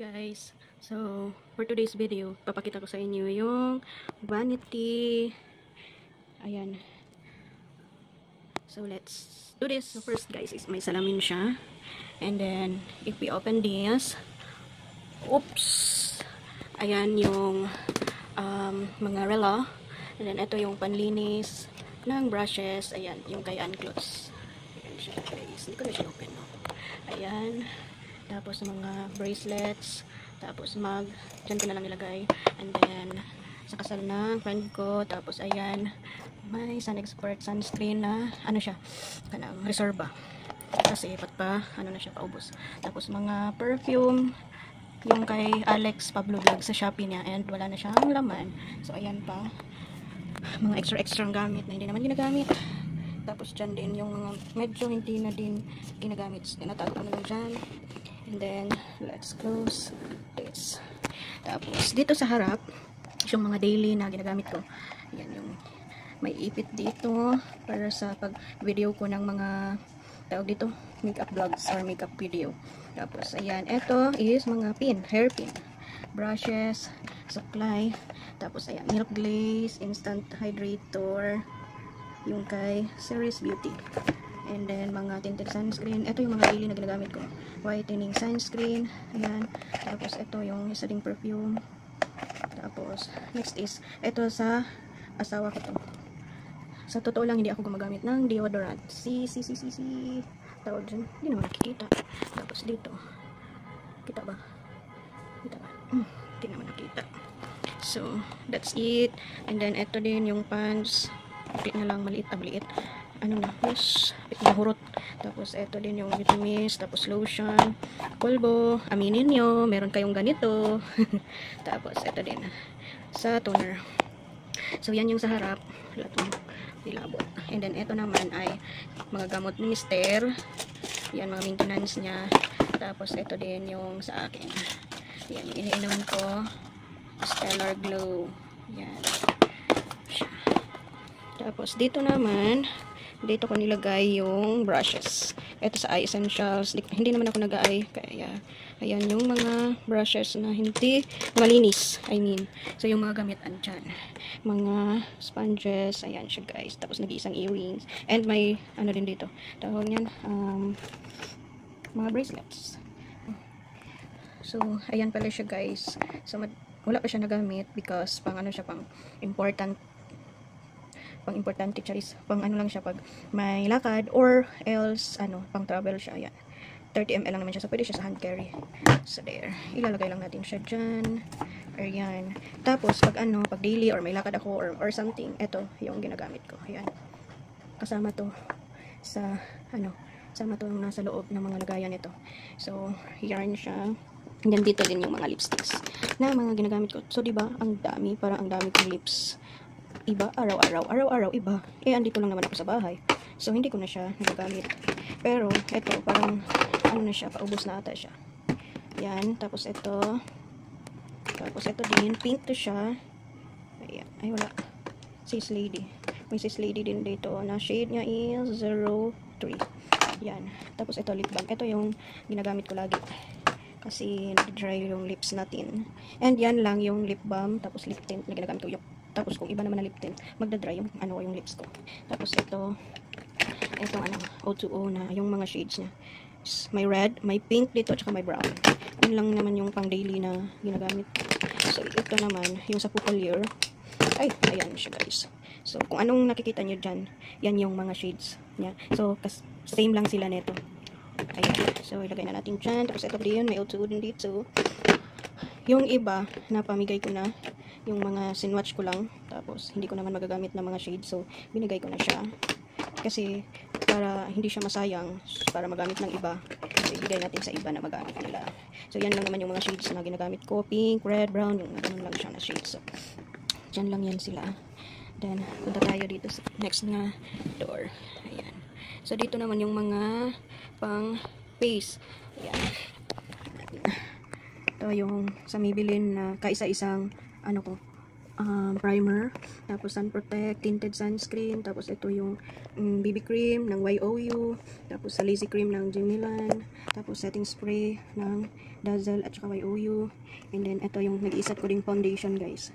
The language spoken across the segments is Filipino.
Guys, so for today's video, papakita ko sa inyo yung vanity. Ayan. So let's do this. So first guys, is may salamin siya. And then if we open this, oops. Ayan yung mga relo. And then ito yung panlinis ng brushes. Ayan, yung kay Unclothes. Ayan siya guys. Hindi ko na siya open. No? Ayan. Tapos mga bracelets, tapos mag, dyan ko na lang ilagay. And then, sa kasal ng friend ko, tapos ayan, may Sun Expert sunscreen na, ano siya, kanang reserva. Kasi, ano na siya, paubos. Tapos mga perfume, yung kay Alex Pablo Vlog sa Shopee niya, and wala na siyang laman. So, ayan pa, mga extra gamit na hindi naman ginagamit. Tapos dyan din yung mga medyo hindi na din ginagamit. Tinatago ko na lang dyan. And then, let's close this. Tapos, dito sa harap, yung mga daily na ginagamit ko. Yan yung may ipit dito para sa pag-video ko ng mga tawag dito, makeup vlogs or makeup video. Tapos, ayan, ito is mga pin, hair pin, brushes, supply. Tapos, ayan, milk glaze, instant hydrator, yung kay Series Beauty. And then, mga tinted sunscreen. Ito yung mga daily na ginagamit ko. Whitening sunscreen. Ayan. Tapos, ito yung isa ding perfume. Tapos, next is, ito sa asawa ko to. Sa totoo lang, hindi ako gumagamit ng deodorant. Tawag dyan. Hindi naman nakikita. Tapos, dito. Kita ba? Kita ba? Hindi naman nakita. So, that's it. And then, ito din yung pants. Maliit na lang, maliit. Ano na, yes, nahurot. Tapos, eto din yung vitamins, tapos lotion, polvo, aminin nyo, meron kayong ganito. Tapos, eto din, sa toner. So, yan yung sa harap, latong ilabot. And then, eto naman ay mga gamot ni Mister. Yan, mga maintenance niya. Tapos, eto din yung sa akin. Yan, yung iniinom ko, Stellar Glow. Yan. Tapos, dito naman, dito ko nilagay yung brushes. Ito sa Eye Essentials. Hindi naman ako nag-eye. Kaya, ayan yung mga brushes na hindi malinis. I mean, so yung mga gamitan dyan. Mga sponges. Ayan siya guys. Tapos nag-iisang earrings. And may, ano din dito. Tawag niyan, mga bracelets. So, ayan pala siya guys. So, wala pa siya nagamit because pang ano siya, pang importante charis, pang ano lang siya pag may lakad or else ano, pang travel siya. Ayan, 30 ml lang naman siya, so pwede siya sa hand carry. So there, ilalagay lang natin siya dyan. Ayan, tapos pag ano, pag daily or may lakad ako or something, ito yung ginagamit ko. Ayan, kasama to sa ano, kasama to yung nasa loob ng mga lagayan nito. So yarn siya. And then dito din yung mga lipsticks na mga ginagamit ko. So diba, ang dami, parang ang dami kong lips. Iba, araw-araw iba. Eh, andito lang naman ako sa bahay. So, hindi ko na siya nagagamit. Pero, ito, parang, ano na siya, paubos na ata siya. Yan, tapos ito. Tapos ito din, pink to siya. Ayan, ay wala. Sis Lady. May Sis Lady din dito, na shade niya is 03. Yan, tapos ito, lip balm. Ito yung ginagamit ko lagi. Kasi, nag-dry yung lips natin. And yan lang yung lip balm, tapos lip tint na ginagamit ko. Tapos kung iba naman na lip tint, magda-dry yung ano yung lips ko. Tapos ito ano, O2O na yung mga shades niya. May red, may pink dito, tsaka may brown. Yun lang naman yung pang daily na ginagamit. So ito naman, yung sa Pupilier. Ay, ayan siya guys. So kung anong nakikita nyo dyan, yan yung mga shades niya. So same lang sila nito. Ayan. So ilagay na natin dyan. Tapos ito din, may O2O din dito. Yung iba, napamigay ko na. Yung mga sinwatch ko lang. Tapos, hindi ko naman magagamit ng mga shades. So, binigay ko na siya. Kasi, para hindi siya masayang, para magamit ng iba, so, ibigay natin sa iba na magamit nila. So, yan lang naman yung mga shades na ginagamit ko. Pink, red, brown, yung ganun lang siya na shades. So, dyan lang yan sila. Then, punta tayo dito sa next na door. Ayan. So, dito naman yung mga pang face. Ayan. Ito yung sa Maybelline na kaisa-isang ano ko, primer, tapos sun protect, tinted sunscreen, tapos ito yung BB cream ng YOU, tapos sa lazy cream ng Jimilan, tapos setting spray ng Dazzle at saka YOU, and then ito yung nag-iisat ko ding foundation guys,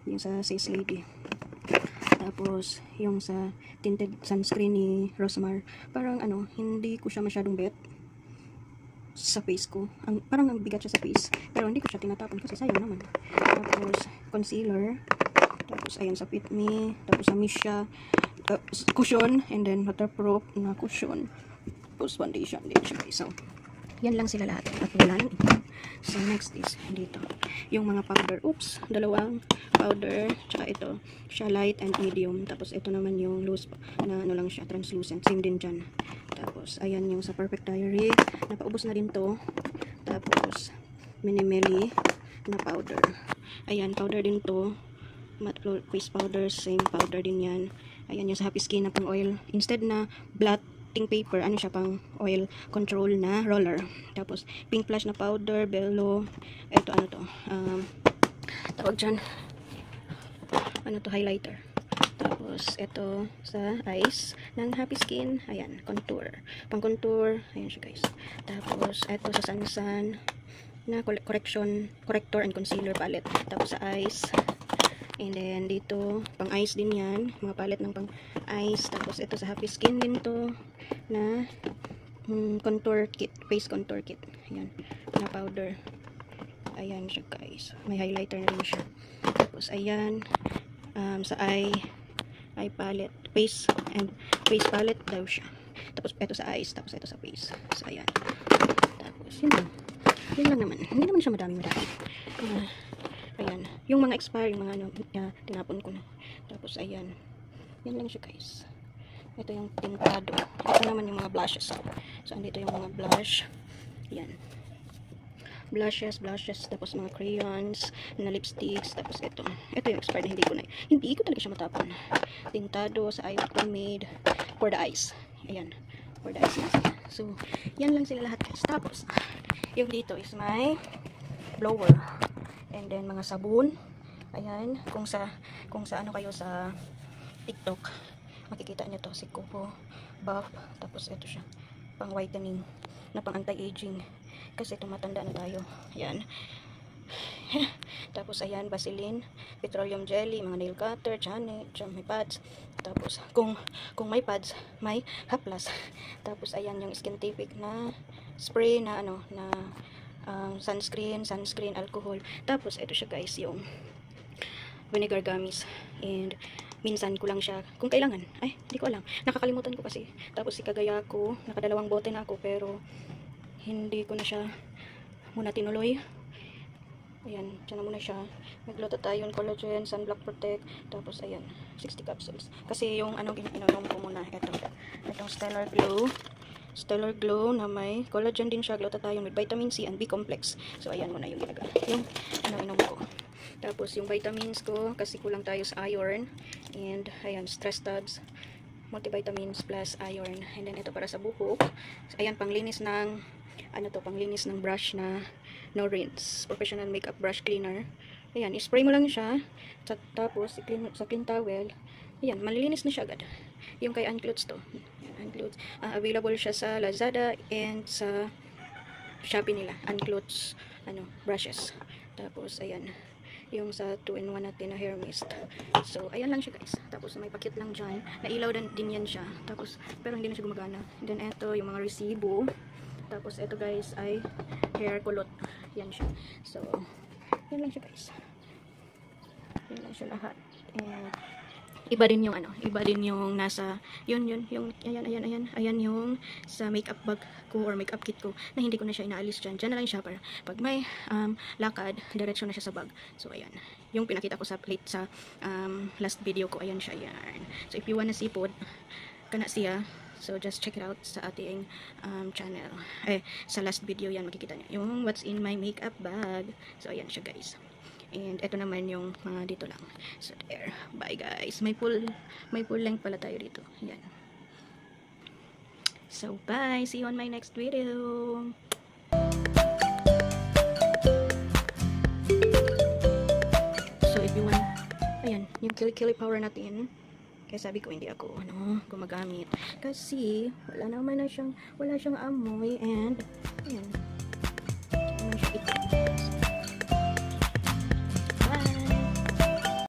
yung sa Sis Lady. Tapos yung sa tinted sunscreen ni Rosmar, parang ano, hindi ko siya masyadong bet sa face ko. Parang ang bigat siya sa face, pero hindi ko siya tinatapon kasi sayang naman. Tapos concealer, tapos ayan sa Fit Me, tapos sa Misha cushion, and then waterproof na cushion, tapos foundation din siya guys. So yan lang sila lahat at wala nang iba. So next is dito yung mga powder. Oops, dalawang powder, tsaka ito siya light and medium, tapos ito naman yung loose na ano lang siya, translucent, same din dyan. Tapos ayan yung sa Perfect Diary, napaubos na din to. Tapos Minimeli na powder, ayan powder din to, matte face powder, same powder din yan. Ayan yung sa Happy Skin na pang oil, instead na blotting paper, ano siya, pang oil control na roller. Tapos pink flash na powder, Bello, eto ano to, tawag dyan, ano to, highlighter. Tapos ito sa eyes ng Happy Skin, ayan, contour, pang contour, ayan siya guys. Tapos ito sa Sansan na corrector and concealer palette. Tapos sa eyes, and then dito pang eyes din yan, mga palette ng pang eyes. Tapos ito sa Happy Skin din to na contour kit, face contour kit, ayan, na powder. Ayan siya guys, may highlighter na rin siya. Tapos ayan, sa eye palette, face palette daw siya. Tapos ito sa eyes, tapos ito sa face. So ayan, tapos yun lang naman, hindi naman siya madami. Ayan, yung mga expire, yung mga ano, tinapon ko na. Tapos ayan, yan lang siya guys. Ito yung tintado, ito naman yung mga blushes. So andito yung mga blush, yan, blushes, tapos mga crayons na lipsticks. Tapos ito yung expired na hindi ko talaga siya matapon. Tintado sa eye pomade for the eyes, ayan, for the eyes lang sila. So yan lang sila lahat guys. Tapos yung dito is my blower, and then mga sabon. Ayan, kung sa ano kayo sa TikTok, makikita nyo to, si Kupo Buff. Tapos ito siya, pang whitening na pang anti-aging kasi tumatanda na tayo. Ayan. Tapos ayan, Vaseline, petroleum jelly, mga nail cutter, may pads. Tapos kung may pads, may haplas. Tapos ayan yung Skintific na spray na ano, na sunscreen, alcohol. Tapos ito siya guys, yung vinegar gummies, and minsan ko lang siya kung kailangan, hindi ko alam, nakakalimutan ko kasi. Tapos si Kagaya ko, nakadalawang bote na ako pero hindi ko na siya muna tinuloy. Ayan, dyan na muna siya. Nagluto tayo ng collagen, sunblock protect. Tapos ayan, 60 capsules. Kasi yung ano, inom ko muna, itong Stellar Glow na may collagen din siya, glutathione with vitamin C and B complex. So ayan muna yung yung inom ko. Tapos yung vitamins ko, kasi kulang tayo sa iron. And ayan, stress tabs, multivitamins plus iron. And then ito para sa buhok. So, ayan, panglinis ng panglinis ng brush na no rinse, professional makeup brush cleaner. Ayan, spray mo lang siya, tapos sa clean towel. Ayan, malilinis na siya agad. Yung kay Unclothes to, Unclothes, available siya sa Lazada and sa Shopee nila, Unclothes brushes. Tapos ayan, yung sa 2-in-1 natin na hair mist. So ayan lang siya guys. Tapos may pakit lang dyan, nailaw din yan siya. Tapos pero hindi na siya gumagana. Then ito yung mga resibo. Tapos ito guys ay hair kulot, yan siya. So yan lang siya guys, yan lang siya lahat. And iba din yung nasa yung ayan yung sa makeup bag ko or makeup kit ko na hindi ko na siya inaalis dyan na lang siya para pag may lakad, diretso na siya sa bag. So ayan, yung pinakita ko sa plate sa last video ko, ayan siya, ayan. So if you wanna see pod kana siya, so just check it out sa ating channel. Sa last video yan makikita niyo yung what's in my makeup bag. So ayan siya guys. And ito naman yung mga dito lang. So there. Bye guys. May full length pala tayo dito. Yan. So bye. See you on my next video. So if you want yung kilikili powder natin. Kaya sabi ko hindi ako gumagamit kasi wala siyang amoy and